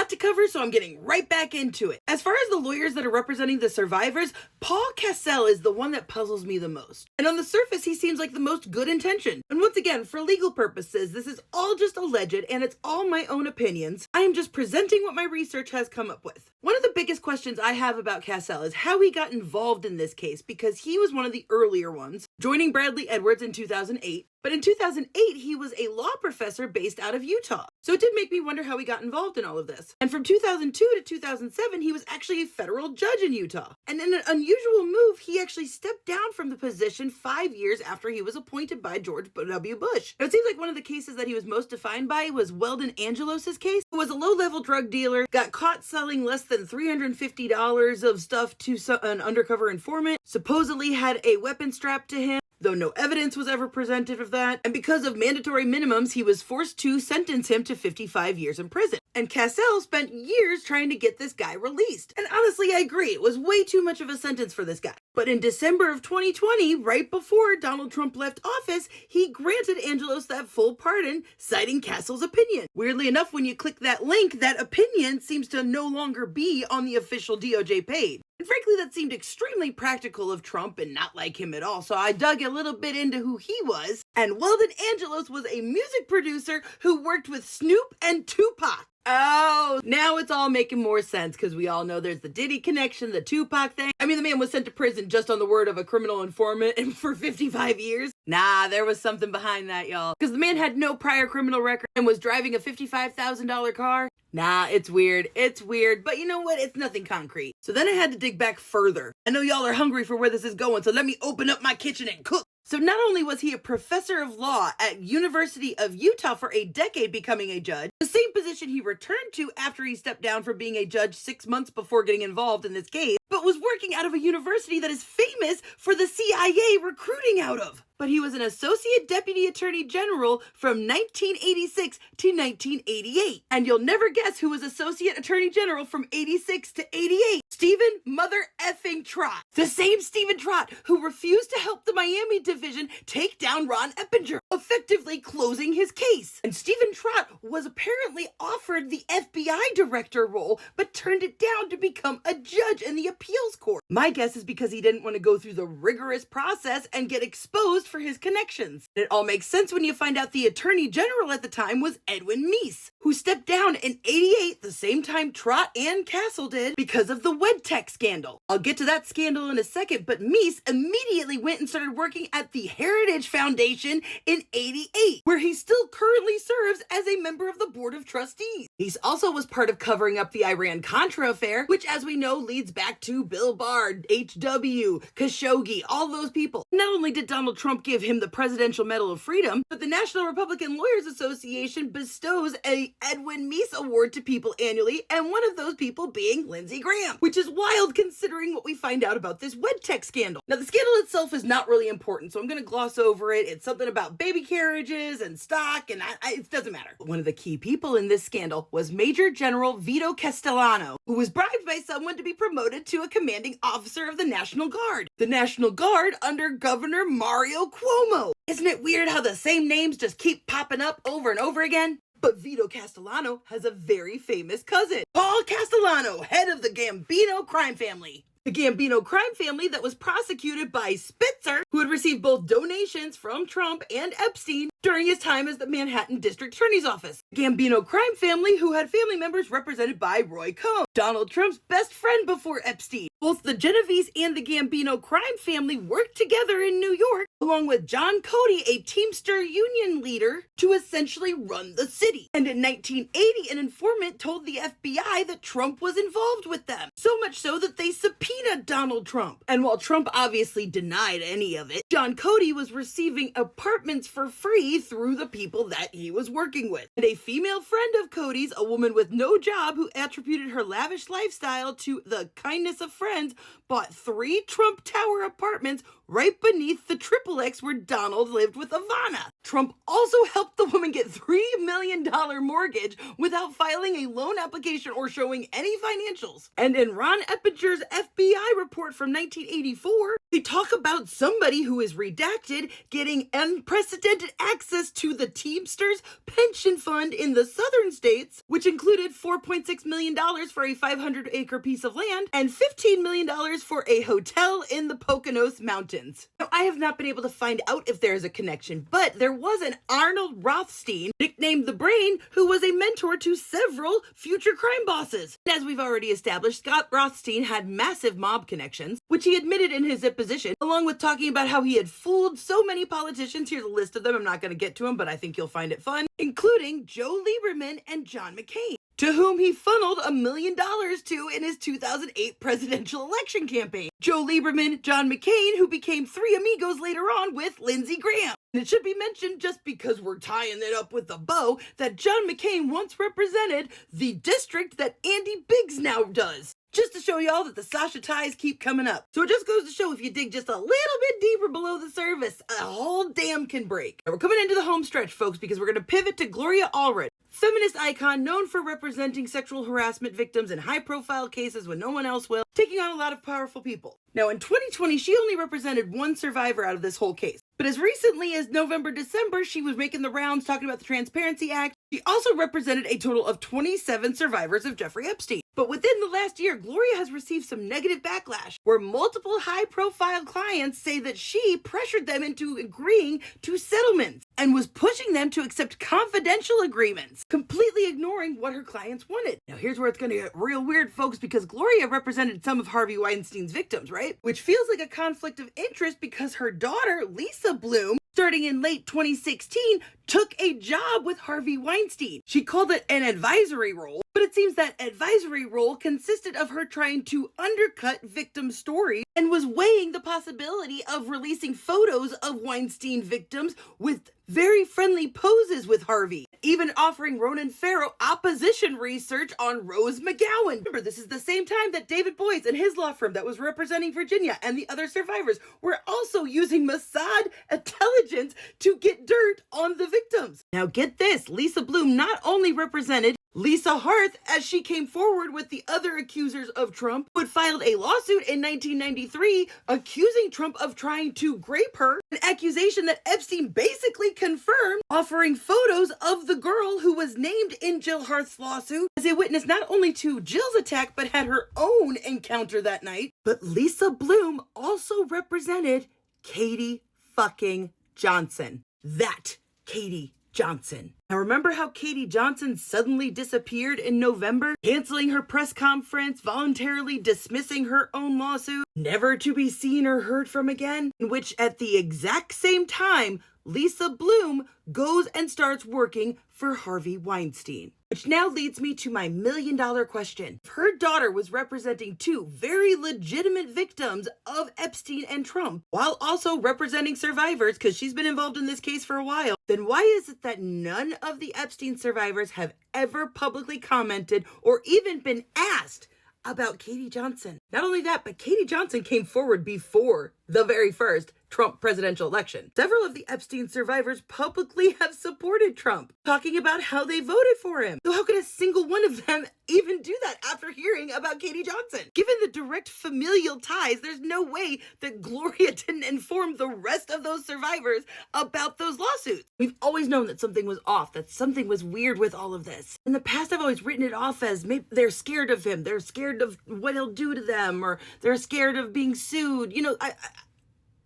lot to cover, so I'm getting right back into it. As far as the lawyers that are representing the survivors, Paul Cassell is the one that puzzles me the most. And on the surface, he seems like the most good-intentioned. And once again, for legal purposes, this is all just alleged and it's all my own opinions. I am just presenting what my research has come up with. One of the biggest questions I have about Cassell is how he got involved in this case, because he was one of the earlier ones, joining Bradley Edwards in 2008. But in 2008, he was a law professor based out of Utah. So it did make me wonder how he got involved in all of this. And from 2002 to 2007, he was actually a federal judge in Utah. And in an unusual move, he actually stepped down from the position 5 years after he was appointed by George W. Bush. Now, it seems like one of the cases that he was most defined by was Weldon Angelos' case, who was a low-level drug dealer, got caught selling less than $350 of stuff to an undercover informant, supposedly had a weapon strapped to him, though no evidence was ever presented of that. And because of mandatory minimums, he was forced to sentence him to 55 years in prison. And Cassell spent years trying to get this guy released. And honestly, I agree, it was way too much of a sentence for this guy. But in December of 2020, right before Donald Trump left office, he granted Angelos that full pardon, citing Cassell's opinion. Weirdly enough, when you click that link, that opinion seems to no longer be on the official DOJ page. And frankly, that seemed extremely practical of Trump and not like him at all, so I dug a little bit into who he was. And Weldon Angelos was a music producer who worked with Snoop and Tupac. Oh, now it's all making more sense, because we all know there's the Diddy connection, the Tupac thing. I mean, the man was sent to prison just on the word of a criminal informant and for 55 years. Nah, there was something behind that, y'all. Because the man had no prior criminal record and was driving a $55,000 car. Nah, it's weird. It's weird. But you know what? It's nothing concrete. So then I had to dig back further. I know y'all are hungry for where this is going, so let me open up my kitchen and cook. So not only was he a professor of law at University of Utah for a decade, becoming a judge, the same position he returned to after he stepped down from being a judge 6 months before getting involved in this case, but was working out of a university that is famous for the CIA recruiting out of. But he was an associate deputy attorney general from 1986 to 1988. And you'll never guess who was associate attorney general from 86 to 88. Stephen Mother effing Trott. The same Stephen Trott who refused to help the Miami division take down Ron Eppinger, effectively closing his case. And Stephen Trott was apparently offered the FBI director role, but turned it down to become a judge in the appeals court. My guess is because he didn't want to go through the rigorous process and get exposed for his connections. It all makes sense when you find out the attorney general at the time was Edwin Meese, who stepped down in 88, the same time Trott and Cassell did, because of the WedTech scandal. I'll get to that scandal in a second, but Meese immediately went and started working at the Heritage Foundation in 88, where he still currently serves as a member of the board of trustees. Meese also was part of covering up the Iran-Contra affair, which, as we know, leads back to Bill Barr, H.W., Khashoggi, all those people. Not only did Donald Trump give him the Presidential Medal of Freedom, but the National Republican Lawyers Association bestows a Edwin Meese Award to people annually, and one of those people being Lindsey Graham, which is wild considering what we find out about this WedTech scandal. Now, the scandal itself is not really important, so I'm going to gloss over it. It's something about baby carriages and stock, and it doesn't matter. One of the key people in this scandal was Major General Vito Castellano, who was bribed by someone to be promoted to a commanding officer of the National Guard. The National Guard under Governor Mario Cuomo. Isn't it weird how the same names just keep popping up over and over again? But Vito Castellano has a very famous cousin, Paul Castellano, head of the Gambino crime family. The Gambino crime family that was prosecuted by Spitzer, who had received both donations from Trump and Epstein during his time as the Manhattan District Attorney's Office. The Gambino crime family who had family members represented by Roy Cohn, Donald Trump's best friend before Epstein. Both the Genovese and the Gambino crime family worked together in New York, along with John Cody, a Teamster union leader, to essentially run the city. And in 1980, an informant told the FBI that Trump was involved with them. So much so that they subpoenaed Donald Trump. And while Trump obviously denied any of it, John Cody was receiving apartments for free through the people that he was working with. And a female friend of Cody's, a woman with no job who attributed her lavish lifestyle to the kindness of friends, bought 3 Trump Tower apartments right beneath the XXX where Donald lived with Ivana. Trump also helped the woman get $3 million mortgage without filing a loan application or showing any financials. And in Ron Eppinger's FBI report from 1984, they talk about somebody who is redacted getting unprecedented access access to the Teamsters pension fund in the southern states, which included $4.6 million for a 500-acre piece of land and $15 million for a hotel in the Poconos Mountains. Now, I have not been able to find out if there is a connection, but there was an Arnold Rothstein, nicknamed the Brain, who was a mentor to several future crime bosses. As we've already established, Scott Rothstein had massive mob connections, which he admitted in his deposition, along with talking about how he had fooled so many politicians. Here's a list of them. I'm not going to get to them, but I think you'll find it fun, including Joe Lieberman and John McCain, to whom he funneled $1 million to in his 2008 presidential election campaign. Joe Lieberman, John McCain, who became three amigos later on with Lindsey Graham. And it should be mentioned, just because we're tying it up with a bow, that John McCain once represented the district that Andy Biggs now does. Just to show y'all that the Sascha Ties keep coming up. So it just goes to show, if you dig just a little bit deeper below the surface, a whole dam can break. Now we're coming into the home stretch, folks, because we're going to pivot to Gloria Allred, feminist icon known for representing sexual harassment victims in high-profile cases when no one else will, taking on a lot of powerful people. Now, in 2020, she only represented one survivor out of this whole case. But as recently as November, December, she was making the rounds talking about the Transparency Act. She also represented a total of 27 survivors of Jeffrey Epstein. But within the last year, Gloria has received some negative backlash, where multiple high-profile clients say that she pressured them into agreeing to settlements and was pushing them to accept confidential agreements, completely ignoring what her clients wanted. Now, here's where it's going to get real weird, folks, because Gloria represented some of Harvey Weinstein's victims, right? Which feels like a conflict of interest because her daughter, Lisa Bloom, starting in late 2016, took a job with Harvey Weinstein. She called it an advisory role, but it seems that advisory role consisted of her trying to undercut victim stories and was weighing the possibility of releasing photos of Weinstein victims with very friendly poses with Harvey, even offering Ronan Farrow opposition research on Rose McGowan. Remember, this is the same time that David Boies and his law firm that was representing Virginia and the other survivors were also using Mossad intelligence to get dirt on the victims. Now get this, Lisa Bloom not only represented Lisa Harth as she came forward with the other accusers of Trump, who had filed a lawsuit in 1993 accusing Trump of trying to grape her, an accusation that Epstein basically confirmed, offering photos of the girl who was named in Jill Harth's lawsuit as a witness not only to Jill's attack, but had her own encounter that night. But Lisa Bloom also represented Katie fucking Johnson. That Katie Johnson. Now remember how Katie Johnson suddenly disappeared in November, canceling her press conference, voluntarily dismissing her own lawsuit, never to be seen or heard from again? In which at the exact same time, Lisa Bloom goes and starts working for Harvey Weinstein. Which now leads me to my million-dollar question. If her daughter was representing two very legitimate victims of Epstein and Trump, while also representing survivors, because she's been involved in this case for a while, then why is it that none of the Epstein survivors have ever publicly commented or even been asked about Katie Johnson? Not only that, but Katie Johnson came forward before the very first Trump presidential election. Several of the Epstein survivors publicly have supported Trump, talking about how they voted for him. So how could a single one of them even do that after hearing about Katie Johnson? Given the direct familial ties, there's no way that Gloria didn't inform the rest of those survivors about those lawsuits. We've always known that something was off, that something was weird with all of this. In the past, I've always written it off as maybe they're scared of him, they're scared of what he'll do to them, or they're scared of being sued. You know,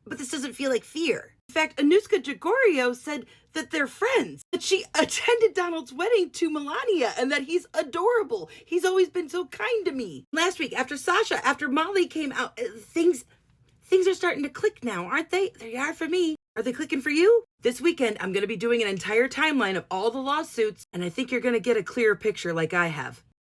but this doesn't feel like fear. In fact, Anuska Jagorio said that they're friends, that she attended Donald's wedding to Melania, and that he's adorable. He's always been so kind to me. Last week, after Sasha, after Molly came out, things are starting to click now, aren't they? They are for me. Are they clicking for you? This weekend, I'm going to be doing an entire timeline of all the lawsuits, and I think you're going to get a clearer picture like I have.